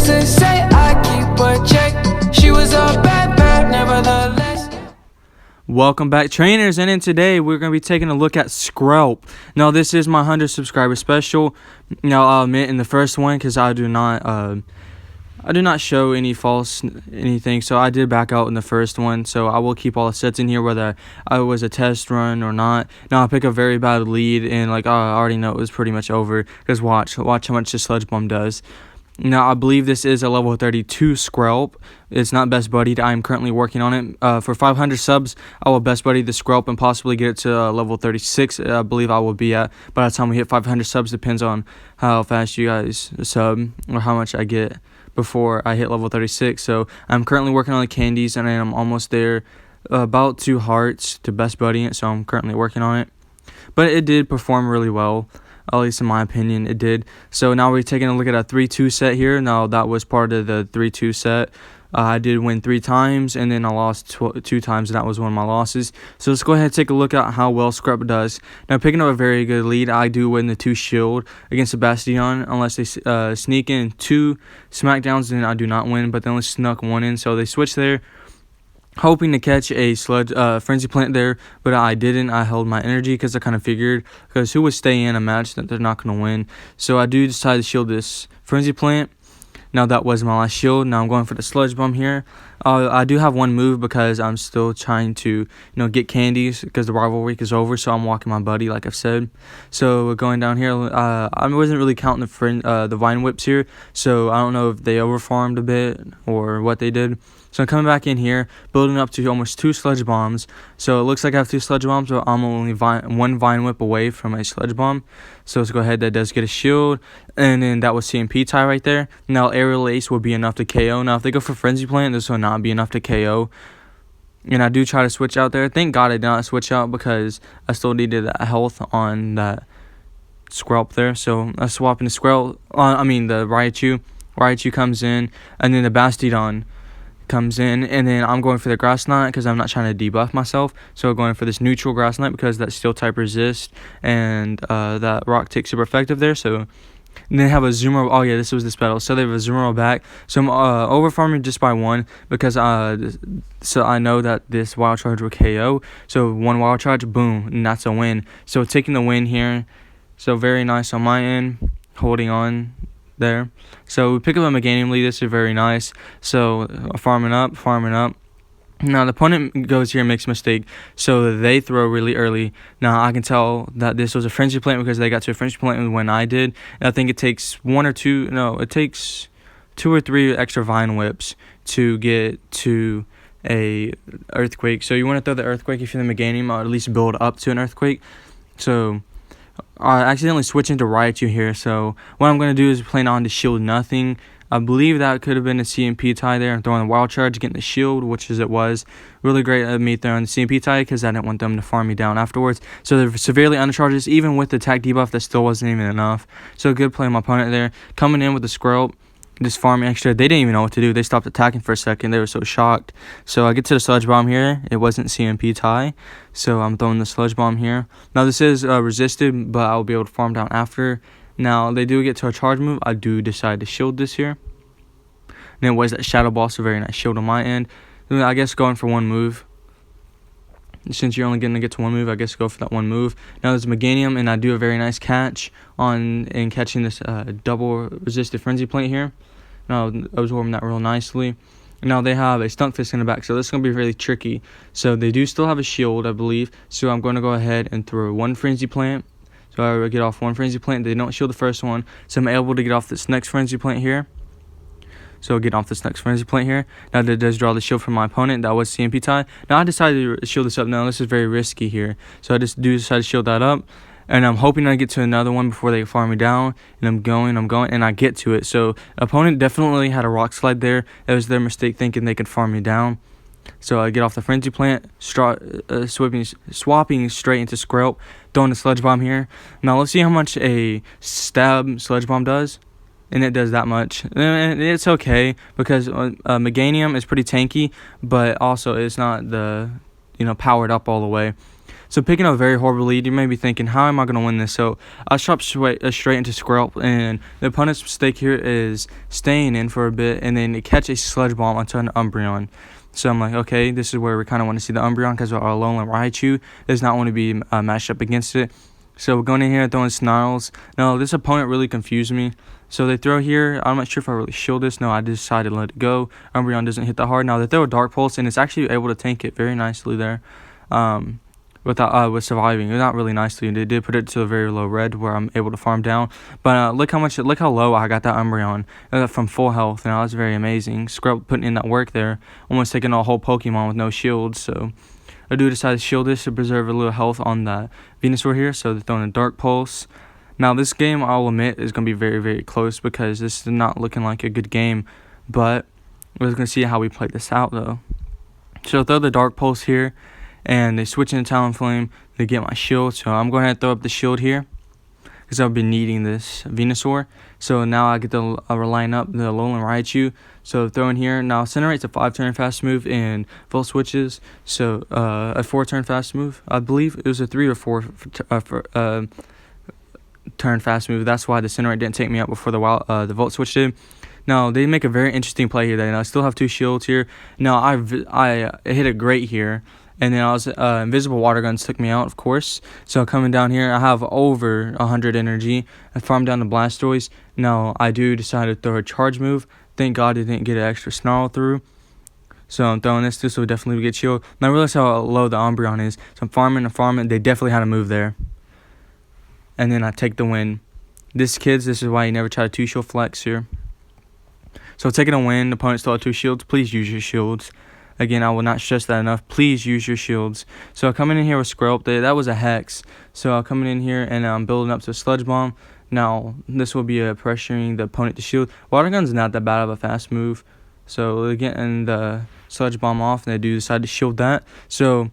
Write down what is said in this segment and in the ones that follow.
to say I keep a check. She was a bad, nevertheless. Welcome back, trainers, and in today we're going to be taking a look at Skrelp. Now, this is my 100 subscriber special. Now, I'll admit in the first one, because I do not show any false anything, so I did back out in the first one. So I will keep all the sets in here, whether I was a test run or not. Now I pick a very bad lead, and I already know it was pretty much over. Because watch how much the Sludge Bomb does. Now, I believe this is a level 32 Skrelp. It's not best buddied. I am currently working on it. For 500 subs, I will best buddy the Skrelp and possibly get it to level 36. I believe I will be at by the time we hit 500 subs. Depends on how fast you guys sub or how much I get before I hit level 36. So I'm currently working on the candies, and I'm almost there. About 2 hearts to best buddy it. So I'm currently working on it. But it did perform really well. At least in my opinion, it did. So now we're taking a look at a 3-2 set here. Now that was part of the 3-2 set. I did win 3 times, and then I lost 2 times, and that was one of my losses. So let's go ahead and take a look at how well Skrelp does. Now, picking up a very good lead, I do win the 2 shield against the Bastion. Unless they sneak in 2 smackdowns, then I do not win, but they only snuck 1 in. So they switched there, hoping to catch a frenzy plant there, but I didn't. I held my energy because I kind of figured, because who would stay in a match that they're not going to win. So I do decide to shield this frenzy plant. Now that was my last shield. Now I'm going for the Sludge Bomb here. I do have 1 move because I'm still trying to get candies because the rival week is over. So I'm walking my buddy, like I've said. So we're going down here. I wasn't really counting the Vine Whips here, so I don't know if they overfarmed a bit or what they did. So I'm coming back in here, building up to almost 2 Sludge Bombs. So it looks like I have 2 Sludge Bombs, but I'm only 1 Vine Whip away from a Sludge Bomb. So let's go ahead. That does get a shield. And then that was CMP tie right there. Now Aerial Ace will be enough to KO. Now if they go for Frenzy Plant, this will not be enough to KO. And I do try to switch out there. Thank God I did not switch out because I still needed that health on that Skrelp there. So I'm swapping the Skrelp. The Riachu. Riachu comes in, and then the Bastion comes in, and then I'm going for the Grass Knot because I'm not trying to debuff myself. So I'm going for this neutral Grass Knot because that Steel type resist, and that Rock Tick super effective there. So and they have a Zoomer. Oh yeah, this was the spell. So they have a Zoomer back. So I'm over farming just by 1 because so I know that this Wild Charge will KO. So 1 Wild Charge, boom, and that's a win. So taking the win here. So very nice on my end, holding on there. So we pick up a Meganium lead. This is very nice. So farming up. Now the opponent goes here and makes a mistake, so they throw really early. Now I can tell that this was a frenzy plant because they got to a frenzy plant when I did. And I think it takes 1 or 2. No, it takes 2 or 3 extra Vine Whips to get to a Earthquake. So you want to throw the Earthquake if you're the Meganium, or at least build up to an Earthquake. So I accidentally switched into Riachu here, so what I'm going to do is plan on to shield nothing. I believe that could have been a CMP tie there. I'm throwing the Wild Charge, getting the shield, which is it was. Really great of me throwing the CMP tie because I didn't want them to farm me down afterwards. So they're severely undercharges. Even with the attack debuff, that still wasn't even enough. So good play on my opponent there. Coming in with the Skrelp, just farming extra. They didn't even know what to do. They stopped attacking for a second. They were so shocked. So I get to the Sludge Bomb here. It wasn't CMP tie, so I'm throwing the Sludge Bomb here. Now this is resisted, but I'll be able to farm down after. Now they do get to a charge move. I do decide to shield this here. And it was that Shadow Ball, so very nice shield on my end. Then I guess going for 1 move. Since you're only going to get to 1 move, I guess go for that 1 move. Now there's Meganium, and I do a very nice catch in catching this double resisted Frenzy Plant here. Now absorbing that real nicely. Now they have a Stunk Fist in the back, so this is going to be really tricky. So they do still have a shield, I believe. So I'm going to go ahead and throw 1 Frenzy Plant. So I get off 1 Frenzy Plant. They don't shield the first one, so I'm able to get off this next Frenzy Plant here. So get off this next Frenzy Plant here. Now that does draw the shield from my opponent. That was CMP tie. Now I decided to shield this up. Now this is very risky here. So I just do decide to shield that up. And I'm hoping I get to another one before they farm me down. And I'm going, and I get to it. So opponent definitely had a Rock Slide there. That was their mistake, thinking they could farm me down. So I get off the Frenzy Plant, swapping straight into Skrelp, throwing the Sludge Bomb here. Now let's see how much a stab Sludge Bomb does. And it does that much. And it's okay because Meganium is pretty tanky, but also it's not the powered up all the way. So picking up a very horrible lead, you may be thinking, how am I going to win this? So I shot straight into Skrelp, and the opponent's mistake here is staying in for a bit and then catch a Sludge Bomb onto an Umbreon. So I'm like, okay, this is where we kind of want to see the Umbreon because our Alolan Raichu does not want to be matched up against it. So we're going in here and throwing Snarls. Now, this opponent really confused me. So they throw here. I'm not sure if I really shield this. No, I decided to let it go. Umbreon doesn't hit that hard. Now, they throw a Dark Pulse, and it's actually able to tank it very nicely there. With surviving. Not really nicely. They did put it to a very low red where I'm able to farm down. But look how low I got that Umbreon from full health. Now, that's very amazing. Skrelp putting in that work there. Almost taking a whole Pokemon with no shields. So I do decide to shield this to preserve a little health on the Venusuar here. So they're throwing a Dark Pulse. Now, this game, I'll admit, is going to be very, very close because this is not looking like a good game. But we're going to see how we play this out, though. So throw the Dark Pulse here, and they switch into Talonflame. They get my shield, so I'm going to throw up the shield here because I've been needing this Venusaur. So now I get to line up the Alolan Raichu. So throw in here. Now, Incinerate's a 5-turn fast move, and Volt switches. So a 4-turn fast move. I believe it was a 3 or 4 turn fast move. That's why the Incinerate didn't take me out before the Volt switch did. Now, they make a very interesting play here. I still have 2 shields here. Now, I hit it great here. And then Invisible Water Guns took me out, of course. So coming down here, I have over 100 energy. I farmed down the Blastoise. Now, I do decide to throw a charge move. Thank God I didn't get an extra Snarl through. So I'm throwing this too, so we definitely get shield. Now, I realize how low the Umbreon is. So I'm farming. They definitely had a move there. And then I take the win. This is why you never try to 2-shield flex here. So taking a win, the opponent still had 2 shields. Please use your shields. Again, I will not stress that enough. Please use your shields. So coming in here with Skrelp, that was a Hex. So I'm coming in here and I'm building up to a Sludge Bomb. Now, this will be pressuring the opponent to shield. Water Gun's not that bad of a fast move. So they're getting the Sludge Bomb off, and they do decide to shield that. So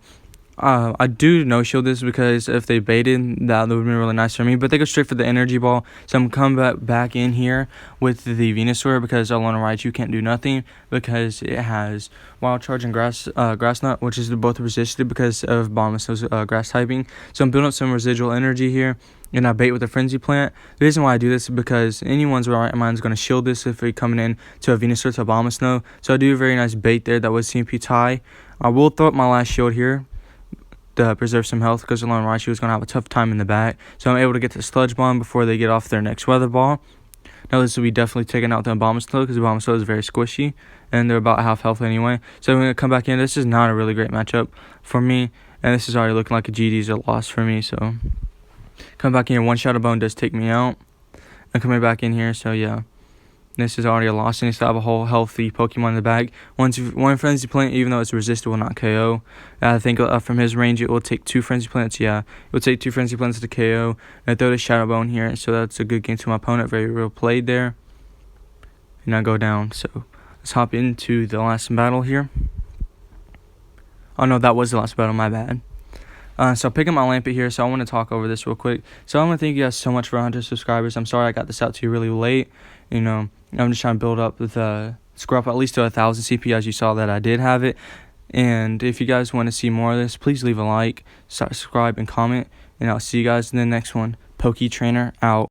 I do no-shield this because if they baited, that would have been really nice for me. But they go straight for the Energy Ball. So I'm coming back in here with the Venusaur because Alolan Raichu can't do nothing because it has Wild Charge and Grass Knot, which is both resisted because of Abomasnow's Grass typing. So I'm building up some residual energy here, and I bait with a Frenzy Plant. The reason why I do this is because anyone's right mind is going to shield this if they're coming in to a Venusaur to Abomasnow. So I do a very nice bait there that was CMP tie. I will throw up my last shield here to preserve some health because Alolan Raichu is going to have a tough time in the back. So I'm able to get to the Sludge Bomb before they get off their next Weather Ball. Now this will be definitely taking out the Abomasnow because Abomasnow is very squishy and they're about half health anyway. So I'm going to come back in. This is not a really great matchup for me, and this is already looking like a GD's a loss for me. So come back in here. 1 Shadow Bone does take me out. I'm coming back in here, so yeah. This is already a loss, and you still have a whole healthy Pokemon in the bag. One Frenzy Plant, even though it's resisted, will not KO. I think from his range, it will take 2 Frenzy Plants. Yeah, it will take 2 Frenzy Plants to KO. And I throw the Shadow Bone here, so that's a good game to my opponent. Very well played there. And I go down. So let's hop into the last battle here. Oh no, that was the last battle. My bad. So picking my Lampet here, so I want to talk over this real quick. So I want to thank you guys so much for 100 subscribers. I'm sorry I got this out to you really late. You know, I'm just trying to build up with Skrelp at least to 1,000 CP, as you saw that I did have it. And if you guys want to see more of this, please leave a like, subscribe, and comment. And I'll see you guys in the next one. Poke Trainer out.